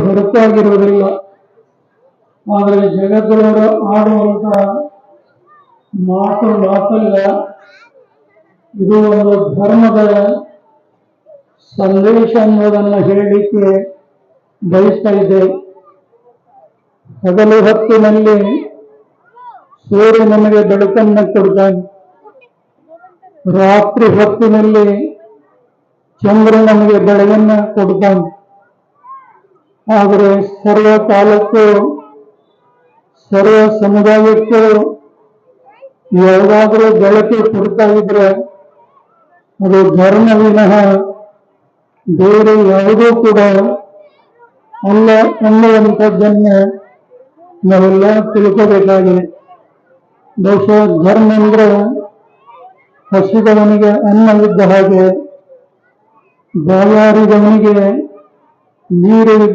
ಹೊರತಾಗಿರುವುದಿಲ್ಲ. ಆದರೆ ಜಗತ್ತವರು ಆಡುವಂತ ಮಾತಲ್ಲ. ಇದು ಒಂದು ಧರ್ಮದ ಸಂದೇಶ ಅನ್ನೋದನ್ನು ಹೇಳಲಿಕ್ಕೆ ಬಯಸ್ತಾ ಇದ್ದೆ. ಹಗಲು ಹೊತ್ತಿನಲ್ಲಿ ಸೂರ್ಯ ನಮಗೆ ಬೆಳಕನ್ನು ಕೊಡ್ತಾನೆ, ರಾತ್ರಿ ಹೊತ್ತಿನಲ್ಲಿ ಚಂದ್ರ ನಮಗೆ ಬೆಳಗನ್ನ ಕೊಡ್ತಾನೆ. ಆದರೆ ಸರ್ವ ಕಾಲಕ್ಕೂ ಸರ್ವ ಸಮುದಾಯಕ್ಕೂ ಯಾವುದಾದ್ರೂ ಬೆಳಕು ಕೊಡ್ತಾ ಇದ್ರೆ ಅದು ಧರ್ಮ ವಿನಃ ಬೇರೆ ಯಾವುದೂ ಕೂಡ ಅಲ್ಲ ಅನ್ನುವಂಥದ್ದನ್ನು ನಾವೆಲ್ಲ ತಿಳ್ಕೋಬೇಕಾಗಿದೆ. ಬಹುಶಃ ಧರ್ಮ ಅಂದ್ರೆ ಹಸಿದವನಿಗೆ ಅನ್ನವಿದ್ದ ಹಾಗೆ, ಬಾಯಾರಿದವನಿಗೆ ನೀರು